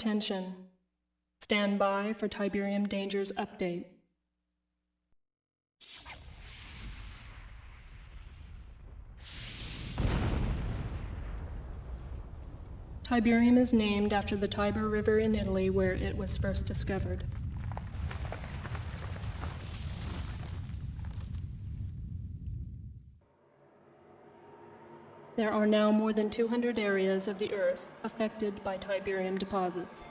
Attention. Stand by for Tiberium Dangers Update. Tiberium is named after the Tiber River in Italy, where it was first discovered. There are now more than 200 areas of the Earth affected by Tiberium deposits.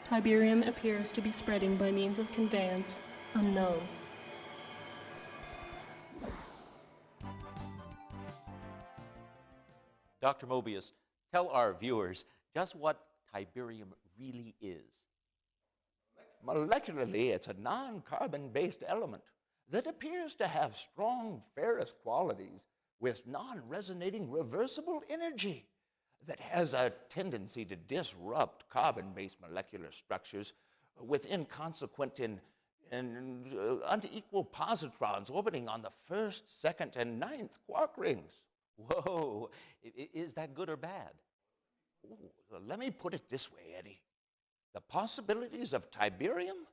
Tiberium appears to be spreading by means of conveyance unknown. Dr. Mobius, tell our viewers just what Tiberium really is. Molecularly, it's a non-carbon-based element that appears to have strong ferrous qualities with non-resonating reversible energy that has a tendency to disrupt carbon-based molecular structures with inconsequent and unequal positrons orbiting on the first, second, and ninth quark rings. Whoa, is that good or bad? Ooh, let me put it this way, Eddie. The possibilities of Tiberium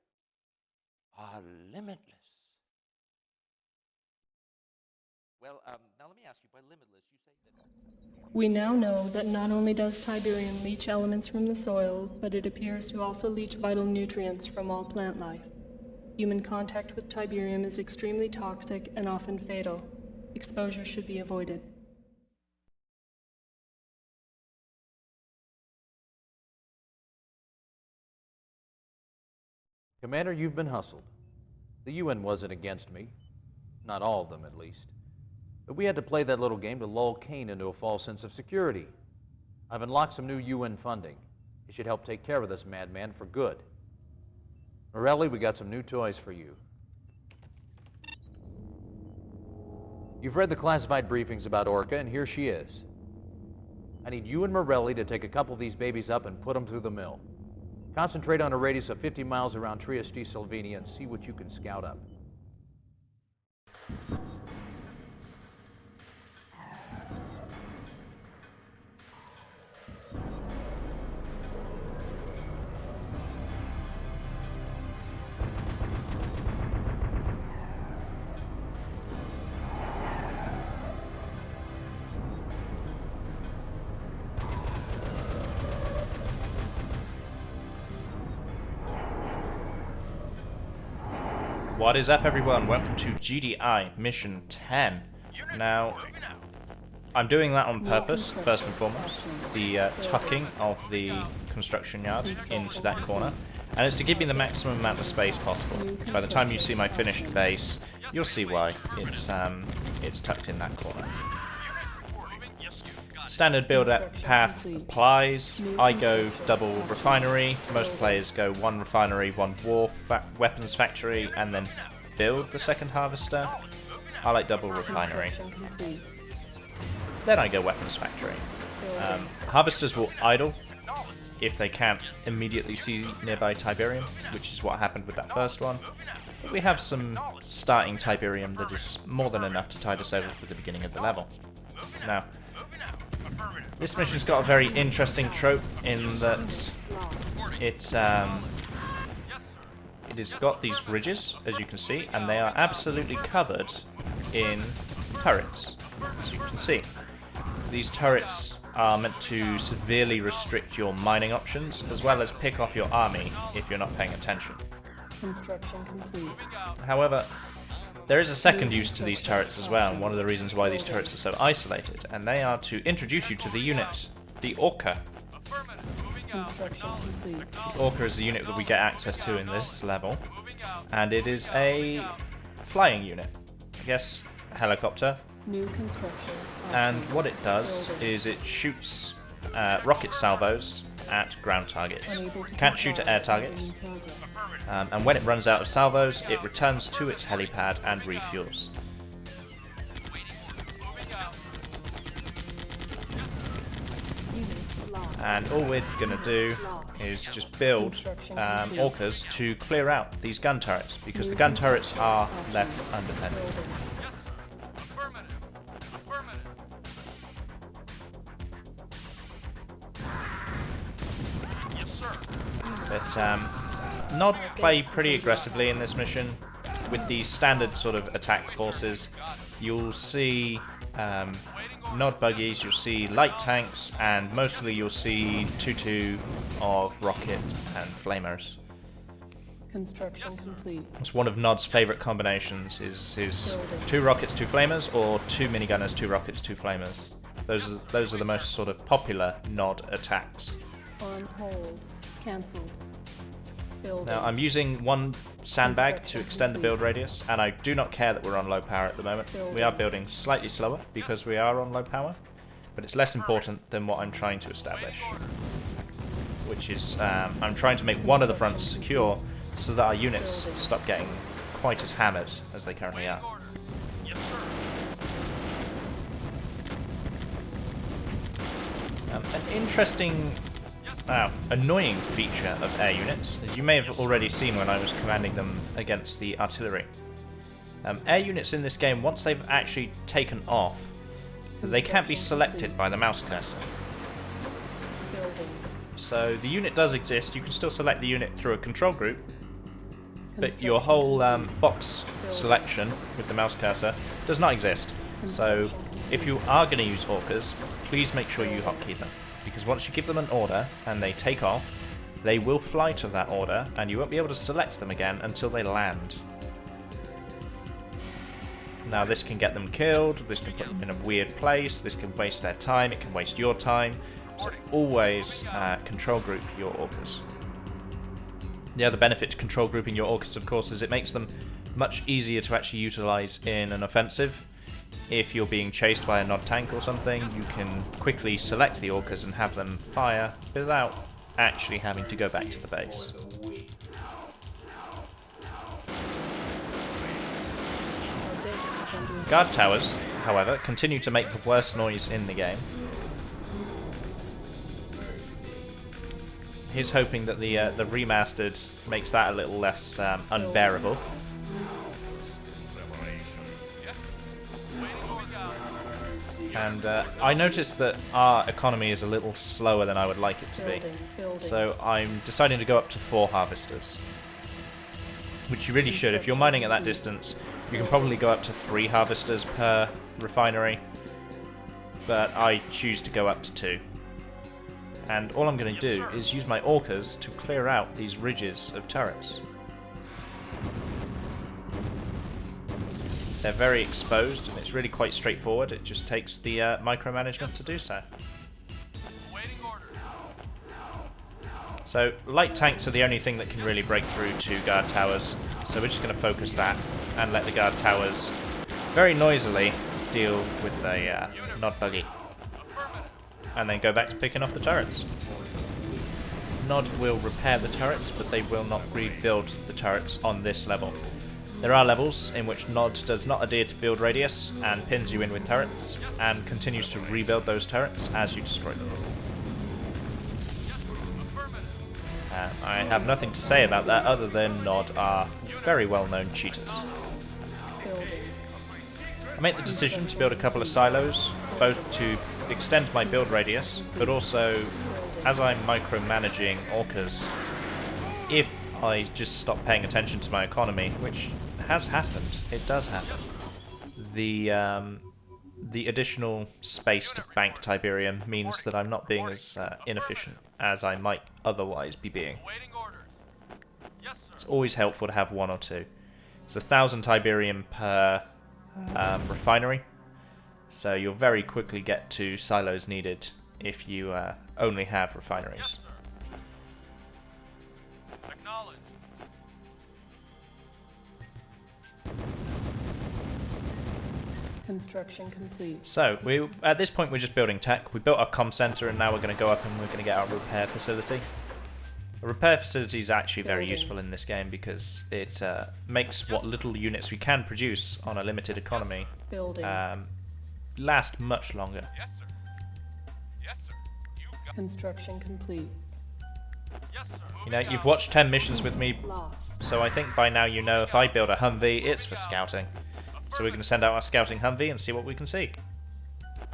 are limitless. Well, now let me ask you, by limitless, you say that... We now know that not only does Tiberium leach elements from the soil, but it appears to also leach vital nutrients from all plant life. Human contact with Tiberium is extremely toxic and often fatal. Exposure should be avoided. Commander, you've been hustled. The UN wasn't against me. Not all of them, at least. But we had to play that little game to lull Kane into a false sense of security. I've unlocked some new UN funding. It should help take care of this madman for good. Morelli, we got some new toys for you. You've read the classified briefings about Orca, and here she is. I need you and Morelli to take a couple of these babies up and put them through the mill. Concentrate on a radius of 50 miles around Trieste, Slovenia, and see what you can scout up. What is up, everyone? Welcome to GDI Mission 10. Now, I'm doing that on purpose, first and foremost. The tucking of the construction yard into that corner. And it's to give me the maximum amount of space possible. By the time you see my finished base, you'll see why. It's tucked in that corner. Standard build path applies. I go double refinery. Most players go one refinery, one weapons factory, and then build the second harvester. I like double refinery. Then I go weapons factory. Harvesters will idle if they can't immediately see nearby Tiberium, which is what happened with that first one. But we have some starting Tiberium that is more than enough to tide us over for the beginning of the level. Now, this mission's got a very interesting trope in that it has got these ridges, as you can see, and they are absolutely covered in turrets, as you can see. These turrets are meant to severely restrict your mining options, as well as pick off your army if you're not paying attention. Construction complete. However, there is a second use to these turrets as well, and one of the reasons why these turrets are so isolated, and they are to introduce you to the unit, the Orca. The Orca is the unit that we get access to in this level, and it is a flying unit. I guess a helicopter. New construction. And what it does is it shoots rocket salvos at ground targets. Can't shoot at air targets. And when it runs out of salvos, it returns to its helipad and refuels. And all we're going to do is just build orcas to clear out these gun turrets, because the gun turrets are left undefended. But Nod play pretty aggressively in this mission with the standard sort of attack forces. You'll see Nod buggies, you'll see light tanks, and mostly you'll see 2-2 of rocket and flamers. Construction complete. It's one of Nod's favourite combinations, is 2 rockets, 2 flamers, or 2 minigunners, 2 rockets, 2 flamers. Those are the most sort of popular Nod attacks. On hold. Cancelled. Building. Now I'm using 1 sandbag to extend the build radius, and I do not care that we're on low power at the moment. We are building slightly slower because we are on low power, but it's less important than what I'm trying to establish, which is I'm trying to make one of the fronts secure so that our units stop getting quite as hammered as they currently are. An interesting, annoying feature of air units, as you may have already seen when I was commanding them against the artillery. Air units in this game, once they've actually taken off, they can't be selected by the mouse cursor. So the unit does exist, you can still select the unit through a control group, but your whole box selection with the mouse cursor does not exist. So if you are going to use orcas, please make sure you hotkey them, because once you give them an order and they take off, they will fly to that order and you won't be able to select them again until they land. Now this can get them killed, this can put them in a weird place, this can waste their time, it can waste your time, so always control group your orcas. The other benefit to control grouping your orcas, of course, is it makes them much easier to actually utilise in an offensive. If you're being chased by a Nod tank or something, you can quickly select the orcas and have them fire without actually having to go back to the base. Guard towers, however, continue to make the worst noise in the game. Here's hoping that the remastered makes that a little less unbearable. And I noticed that our economy is a little slower than I would like it to be. So I'm deciding to go up to 4 harvesters. Which you really should. If you're mining at that distance, you can probably go up to 3 harvesters per refinery. But I choose to go up to 2. And all I'm going to do is use my orcas to clear out these ridges of turrets. They're very exposed and it's really quite straightforward. It just takes the micromanagement to do so. So light tanks are the only thing that can really break through to guard towers. So we're just going to focus that and let the guard towers very noisily deal with the Nod buggy. And then go back to picking off the turrets. Nod will repair the turrets, but they will not rebuild the turrets on this level. There are levels in which Nod does not adhere to build radius and pins you in with turrets and continues to rebuild those turrets as you destroy them. I have nothing to say about that other than Nod are very well-known cheaters. I made the decision to build a couple of silos, both to extend my build radius, but also, as I'm micromanaging orcas, if I just stop paying attention to my economy, which has happened, it does happen, the additional space to bank Tiberium means that I'm not being as inefficient as I might otherwise be being. It's always helpful to have 1 or 2. It's 1,000 Tiberium per refinery, so you'll very quickly get to silos needed if you only have refineries. Construction complete. So, at this point we're just building tech. We built our comm center and now we're going to go up and we're going to get our repair facility. A repair facility is actually very useful in this game because it makes what little units we can produce on a limited economy last much longer. Yes, sir. Yes, sir. Construction complete. Yes, sir. You know, you've watched 10 missions with me, Lost. so I think by now you know if I build a Humvee, it's for scouting. So we're going to send out our scouting Humvee and see what we can see.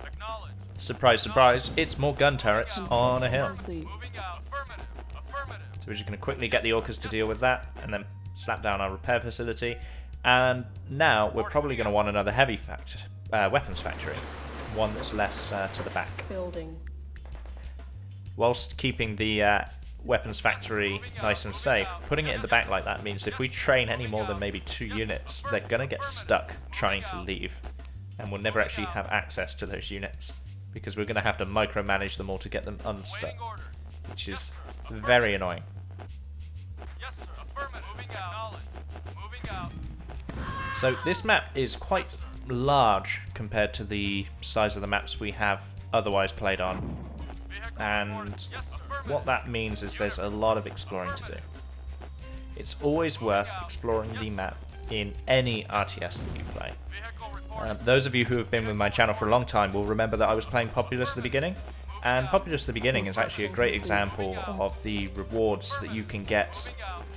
Acknowledge. Surprise, surprise, it's more gun turrets on a hill. Complete. Moving out. Affirmative. Affirmative. So we're just going to quickly get the orcas to deal with that, and then slap down our repair facility. And now we're probably going to want another heavy weapons factory, one that's less to the back. Building. Whilst keeping the weapons factory nice and safe, putting it in the back like that means if we train any more than maybe 2 units, they're going to get stuck trying to leave, and we'll never actually have access to those units, because we're going to have to micromanage them all to get them unstuck, which is very annoying. Yes, sir. Affirmative. Moving out. Moving out. So this map is quite large compared to the size of the maps we have otherwise played on, and what that means is there's a lot of exploring to do. It's always worth exploring the map in any RTS that you play. Those of you who have been with my channel for a long time will remember that I was playing Populous at the beginning, and Populous at the beginning is actually a great example of the rewards that you can get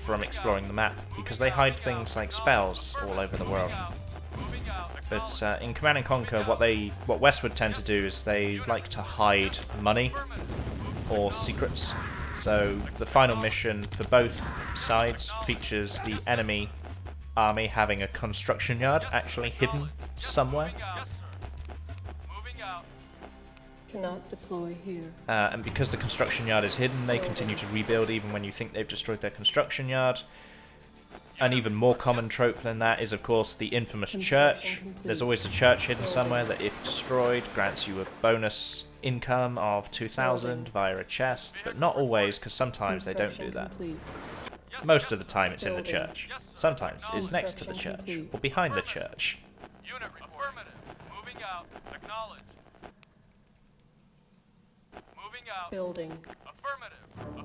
from exploring the map, because they hide things like spells all over the world. But in Command & Conquer, what Westwood tend to do is they like to hide money or secrets. So the final mission for both sides features the enemy army having a construction yard actually hidden somewhere. Cannot deploy here. And because the construction yard is hidden, they continue to rebuild even when you think they've destroyed their construction yard. An even more common trope than that is, of course, the infamous church. There's always a church hidden somewhere that, if destroyed, grants you a bonus income of 2,000 via a chest, but not always, because sometimes they don't do that. Most of the time it's in the church. Sometimes it's next to the church, or behind the church. Unit affirmative. Moving out. Acknowledged. Moving out. Building. Affirmative.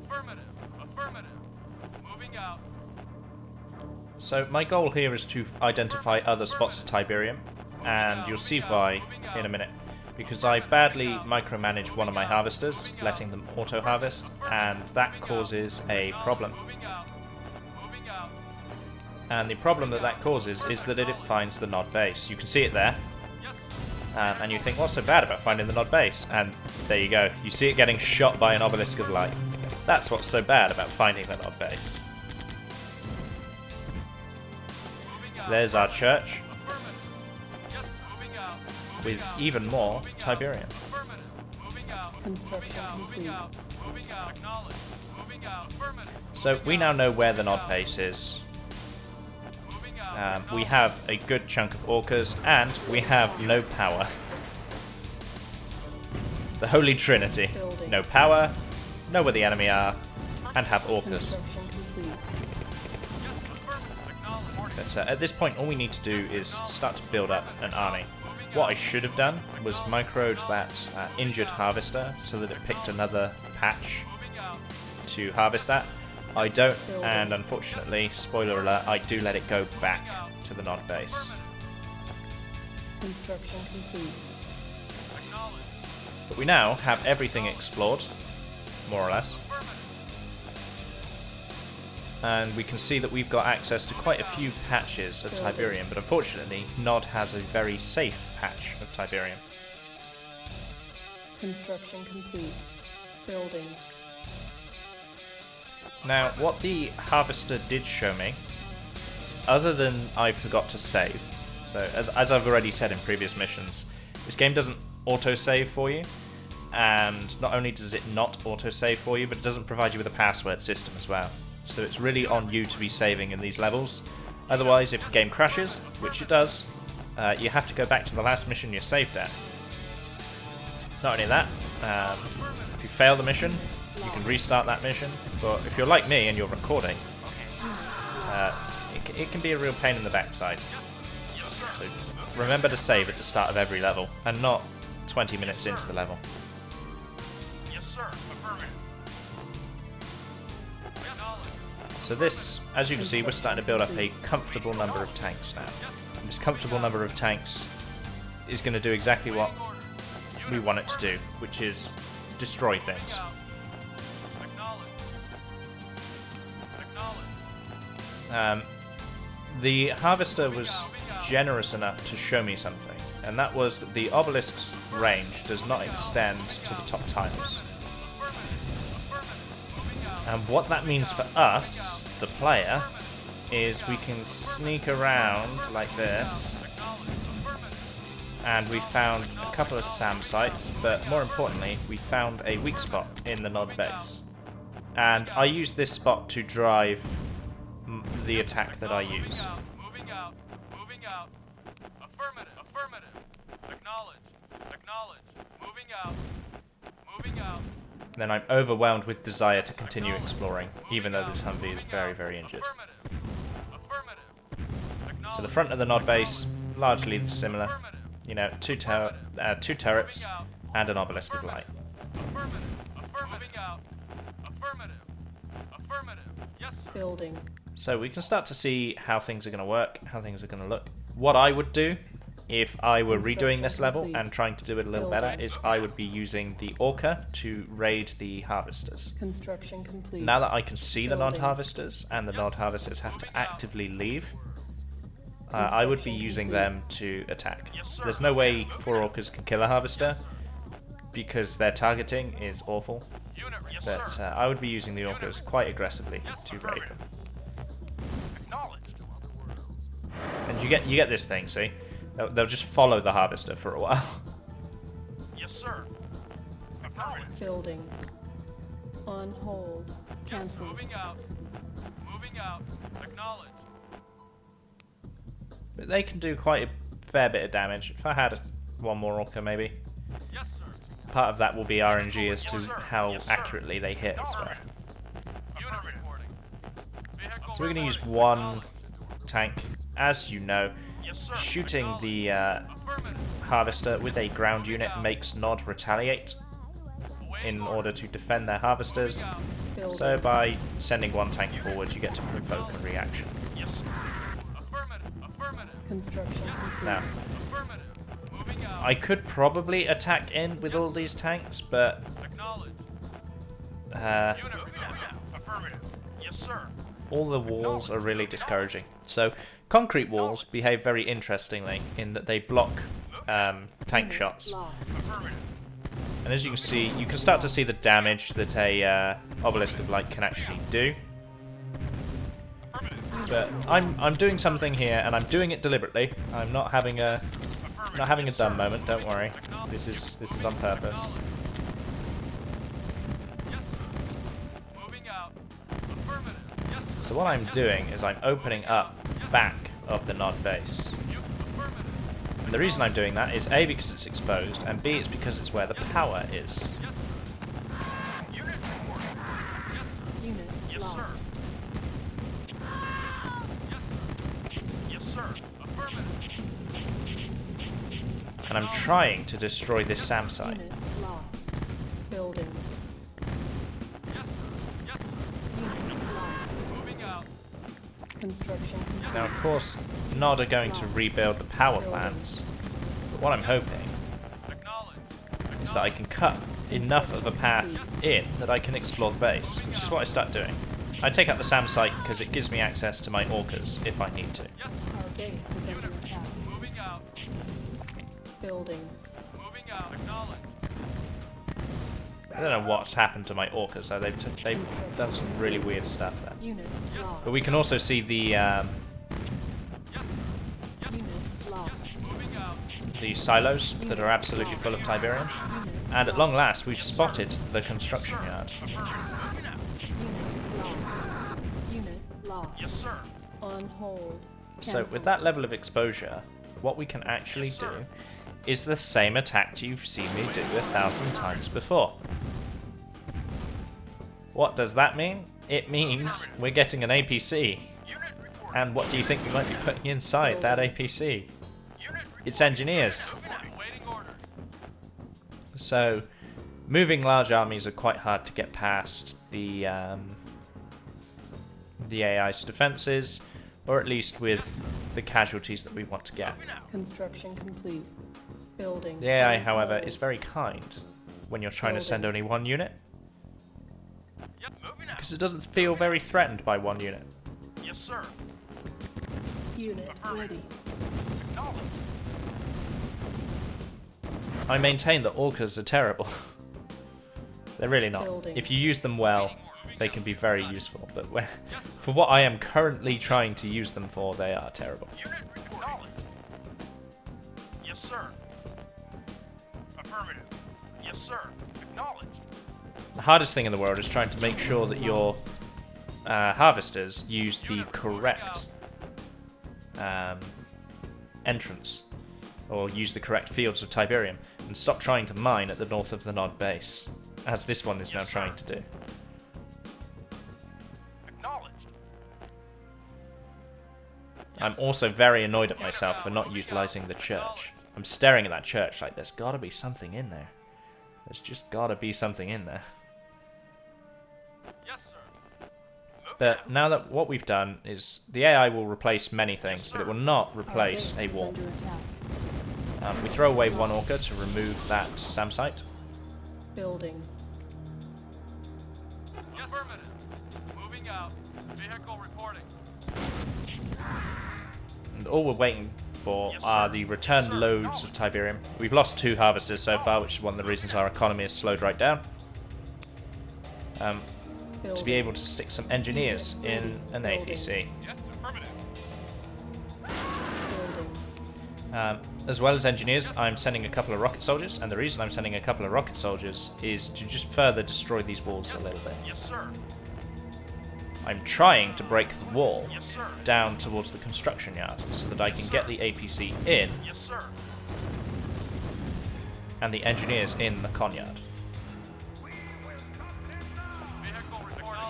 Affirmative. Affirmative. Moving out. So my goal here is to identify other spots of Tiberium, and you'll see why in a minute. Because I badly micromanage one of my harvesters, letting them auto-harvest, and that causes a problem. And the problem that causes is that it finds the Nod base. You can see it there, and you think, what's so bad about finding the Nod base? And there you go, you see it getting shot by an obelisk of light. That's what's so bad about finding the Nod base. There's our church, with even more Tiberium. Construction complete. So we now know where the Nod base is. We have a good chunk of orcas, and we have no power. The Holy Trinity. No power, know where the enemy are, and have orcas. Construction complete. But at this point, all we need to do is start to build up an army. What I should have done was microed that injured harvester so that it picked another patch to harvest at. I don't, and unfortunately, spoiler alert, I do let it go back to the Nod base. Construction complete. But we now have everything explored, more or less. And we can see that we've got access to quite a few patches of Tiberium, but unfortunately, Nod has a very safe patch of Tiberium. Construction complete. Building. Now, what the harvester did show me, other than I forgot to save, so as I've already said in previous missions, this game doesn't auto-save for you, and not only does it not auto-save for you, but it doesn't provide you with a password system as well. So it's really on you to be saving in these levels. Otherwise, if the game crashes, which it does, you have to go back to the last mission you saved at. Not only that, if you fail the mission, you can restart that mission, but if you're like me and you're recording, it can be a real pain in the backside. So remember to save at the start of every level, and not 20 minutes into the level. Yes, sir. Affirmative. So this, as you can see, we're starting to build up a comfortable number of tanks now. And this comfortable number of tanks is going to do exactly what we want it to do, which is destroy things. The harvester was generous enough to show me something, and that was that the obelisk's range does not extend to the top tiles. And what that means for us, the player, is we can sneak around like this. And we found a couple of SAM sites, but more importantly, we found a weak spot in the Nod base. And I use this spot to drive the attack that I use. Moving out. Moving out. Affirmative. Affirmative. Acknowledge. Acknowledge. Moving out. Moving out. Then I'm overwhelmed with desire to continue exploring, even though this Humvee is very, very injured. Affirmative. So the front of the Nod base, largely similar. You know, two turrets and an obelisk of light. Affirmative. Affirmative. Out. Affirmative. Affirmative. Yes, sir. Building. So we can start to see how things are going to work, how things are going to look. What I would do if I were redoing this level and trying to do it a little better is I would be using the Orca to raid the harvesters. Construction complete. Now that I can see the Nod Building. harvesters and the Nod harvesters have to actively leave, I would be using them to attack. There's no way 4 Orcas can kill a harvester because their targeting is awful, but I would be using the Orcas quite aggressively to raid them. Acknowledged. And you get this thing, see? They'll just follow the harvester for a while. Yes, sir. Acknowledged. Building. On hold. Cancel. Moving out. Moving out. Acknowledged. But they can do quite a fair bit of damage. If I had one more Orca, maybe. Yes, sir. Part of that will be RNG as to how accurately they hit as well. Unit reporting. Vehicle So we're going to use reporting. one tank. As you know, Yes, sir. shooting the Affirmative. harvester with a ground unit makes Nod retaliate in order to defend their harvesters. Building. So by sending one tank forward, you get to provoke a reaction. Yes, sir. Affirmative. Affirmative. Construction complete. Now, Affirmative. Moving out. I could probably attack in with all these tanks, but Acknowledged. uh, Unit reporting. Affirmative. Yes, sir. all the walls are really discouraging. So concrete walls behave very interestingly in that they block tank shots. Lost. Affirmative. And as you can see, you can start to see the damage that a obelisk of light can actually do. But I'm doing something here, and I'm doing it deliberately. I'm not having a dumb moment. Don't worry. This is on purpose. Yes, sir. Moving out. Affirmative. Yes, sir. So what I'm doing is I'm opening up back of the Nod base. Affirmative. And the reason I'm doing that is A, because it's exposed, and B, it's because it's where the power is. Yes, sir. Unit reporting. Yes, sir. Unit Yes, lost. sir. Yes, sir. Yes, sir. Affirmative. And I'm trying to destroy this SAM site. Unit lost. Building. Yes, sir. Yes, sir. Unit lost. Moving out. Construction complete. Now, of course, Nod are going to rebuild the power plants. But what I'm hoping Acknowledged. is that I can cut enough of a path in that I can explore the base, which is what I start doing. I take out the SAM site because it gives me access to my Orcas if I need to. Yes, sir. Our base is under attack. Moving out. Building. Moving out. Acknowledged. I don't know what's happened to my Orcas, though. They've done some really weird stuff there. Unit lost. But we can also see the Yes, sir. Unit lost. Moving out. silos that are absolutely full of Tiberium. And at long last, we've spotted the construction yard. Unit lost. Unit lost. Yes, sir. On hold. So Cancel. with that level of exposure, what we can actually do is the same attack you've seen me do 1,000 times before. What does that mean? It means we're getting an APC. And what do you think we might be putting inside that APC? It's engineers. Waiting order. So moving large armies are quite hard to get past the AI's defenses, or at least with the casualties that we want to get. Construction complete. Building. The AI, on however, hold. is very kind when you're trying to send only one unit, Yep, moving out. because it doesn't feel very threatened by one unit. Yes, sir. Unit ready. Acknowledged. I maintain that Orcas are terrible. They're really not. Building. If you use them well, they can be very useful, but for what I am currently trying to use them for, they are terrible. Unit reporting. Yes, sir. Affirmative. Yes, sir. Acknowledged. The hardest thing in the world is trying to make sure that your harvesters use the correct entrance, or use the correct fields of Tiberium, and stop trying to mine at the north of the Nod base, as this one is now trying to do. Acknowledged. I'm also very annoyed at myself for not utilizing the church. I'm staring at that church like there's gotta be something in there. There's just gotta be something in there. Yes, sir. But now that what we've done is the AI will replace many things, but it will not replace a wall. Under attack. We throw away one orca to remove that SAM site. Building. Yes, affirmative. Moving out. Vehicle reporting. And all we're waiting for are the returned loads of Tiberium. We've lost 2 harvesters so far, which is one of the reasons our economy has slowed right down. To be able to stick some engineers in an APC. Yes, affirmative. Building. As well as engineers, I'm sending a couple of rocket soldiers, and the reason I'm sending a couple of rocket soldiers is to just further destroy these walls a little bit. Yes, sir. I'm trying to break the wall Yes, sir. down towards the construction yard so that I can get the APC in Yes, sir. and the engineers in the con yard. Vehicle reporting.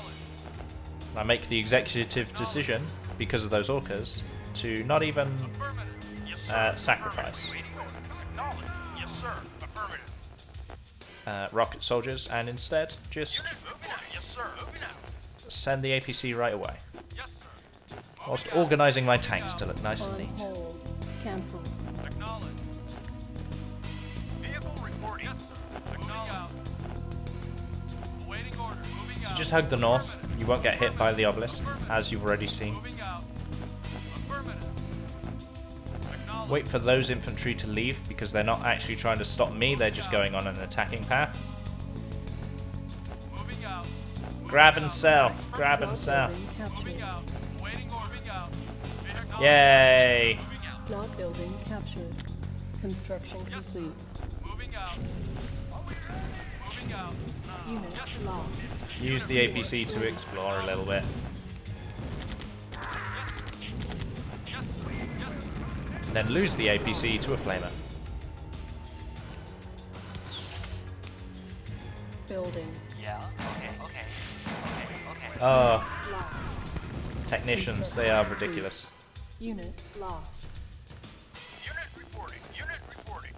I make the executive decision, because of those orcas, to not even Affirmative. Yes, sir. sacrifice Waiting order. Acknowledged. Yes, sir. Affirmative. rocket soldiers and instead just Moving out. Yes, sir. Moving out. send the APC right away, Yes, sir. whilst organising my tanks to look nice and On neat. hold. Cancel. Acknowledged. Vehicle reporting. Yes, sir. Moving out. Awaiting order. Moving So out. just hug the north, you won't get hit by the obelisk, as you've already seen. Moving out. Affirmative. Acknowledged. Wait for those infantry to leave, because they're not actually trying to stop me, they're just going on an attacking path. Moving out. Grab and sell, grab and sell. Building captured. Moving out. Waiting order. Moving out. Vehicle. Yay! Moving out. Not building captured. Construction complete. Moving out. Moving out. Unit lost. Use the APC to explore a little bit. Yes, sir. Yes, sir. Then lose the APC to a flamer. Building. Yeah, okay. Oh, Lost. technicians, they are ridiculous. Unit lost. Unit reporting. Unit reporting.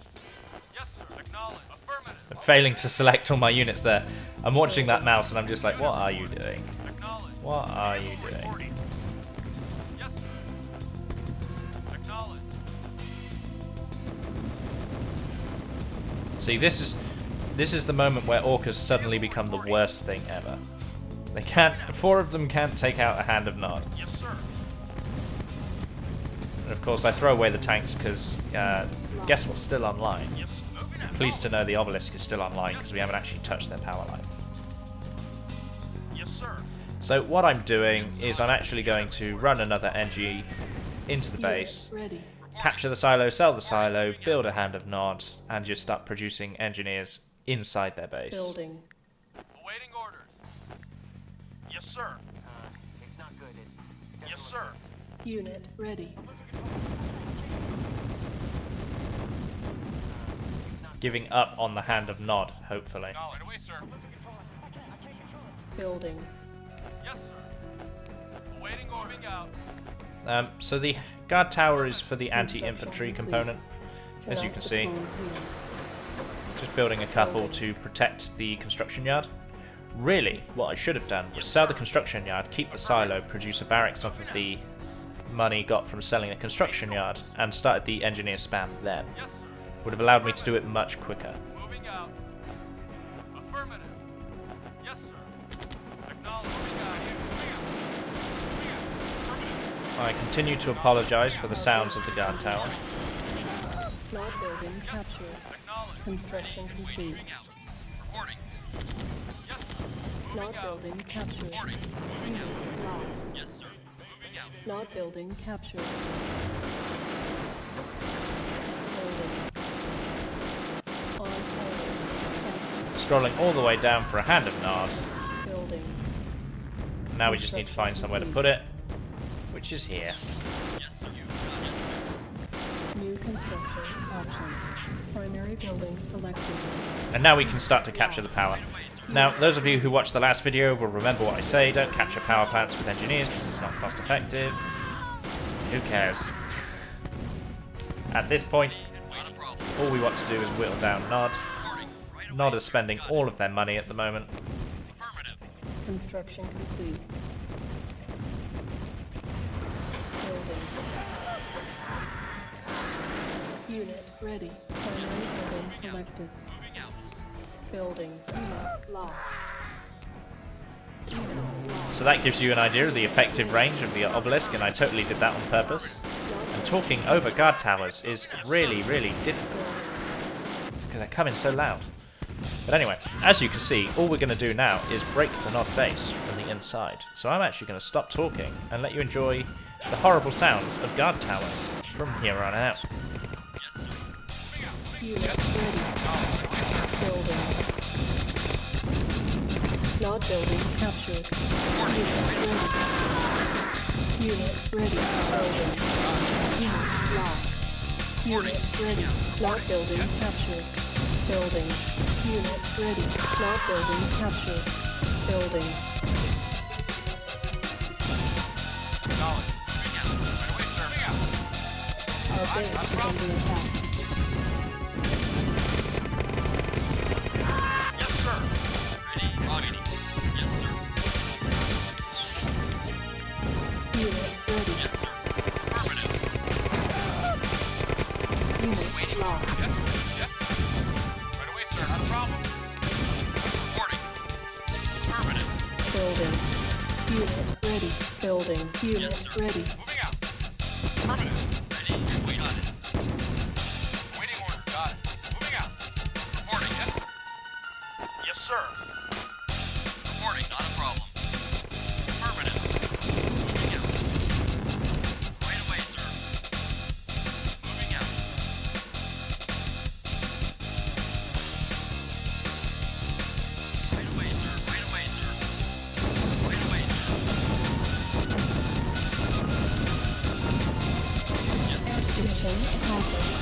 Yes, sir. Acknowledged. Affirmative. I'm failing to select all my units there. I'm watching that mouse and I'm just like, what are you doing? Acknowledged. What are you doing? Reporting. Yes, sir. Acknowledged. See, this is the moment where orcas suddenly become the worst thing ever. They can't, 4 of them can't take out a hand of Nod. Yes, sir. And of course I throw away the tanks because, guess what's still online? Yes, moving out. Pleased to know the obelisk is still online because we haven't actually touched their power lines. Yes, sir. So what I'm doing is I'm actually going to run another NG into the base, Unit ready. capture the silo, sell the silo, build a hand of Nod, and just start producing engineers inside their base. Building. Awaiting orders. Yes, sir. It's not good. Yes, sir. Unit ready. Giving up on the hand of Nod, hopefully. Acknowledged. Away, sir. Building. Yes, sir. Awaiting order. Moving out. So the guard tower is for the anti-infantry component, as you can see. Just building a couple to protect the construction yard. Really, what I should have done was sell the construction yard, keep the silo, produce a barracks off of the money got from selling the construction yard, and started the engineer spam then. Yes, sir. Would have allowed me to do it much quicker. Moving out. Affirmative. Yes, sir. Acknowledged. Moving out. I continue to apologise for the sounds of the guard tower. Not building captured. Acknowledged. Construction complete. Reporting. Yes, sir. Not building captured. Unit lost. Yes, sir. Moving out. Not building captured. Building. On order. Cancel. Scrolling all the way down for a hand of Nard. Building. Now we just need to find somewhere to put it, which is here. New construction options. Primary building selected. And now we can start to capture the power. Now, those of you who watched the last video will remember what I say, don't capture power plants with engineers because it's not cost effective. Who cares? At this point, all we want to do is whittle down Nod. Nod is spending all of their money at the moment. Construction complete. Building. Unit ready. Primary building selected. Building. Unit lost. Unit lost. So that gives you an idea of the effective range of the obelisk, and I totally did that on purpose. And talking over guard towers is really, really difficult because they come in so loud. But anyway, as you can see, all we're going to do now is break the Nod base from the inside. So I'm actually going to stop talking and let you enjoy the horrible sounds of guard towers from here on out. Unit ready. Building. Not building captured. Unit ready. Unit ready. Building. Unit lost. Unit ready. Not building captured. Building. Unit ready. Not building captured. Building. Acknowledged. Moving out. Right away, sir. Moving out. Our base is under attack. Yes, sir. Ready. Roger. Yes, sir. Unit ready. Yes, sir. Affirmative. Unit lost. Yes, sir. Yes, sir. Right away, sir. Not a problem. Reporting. Affirmative. Building. Unit ready. Building. Unit ready. Moving out. Affirmative. Ready. Wait on it. Waiting order. Got it. Moving out. Reporting. Yes, sir. Yes, sir. Reporting. Not a problem. Affirmative. Moving out. Right away, sir. Moving out. Right away, sir. Right away, sir. Right away, sir. Air station accomplished.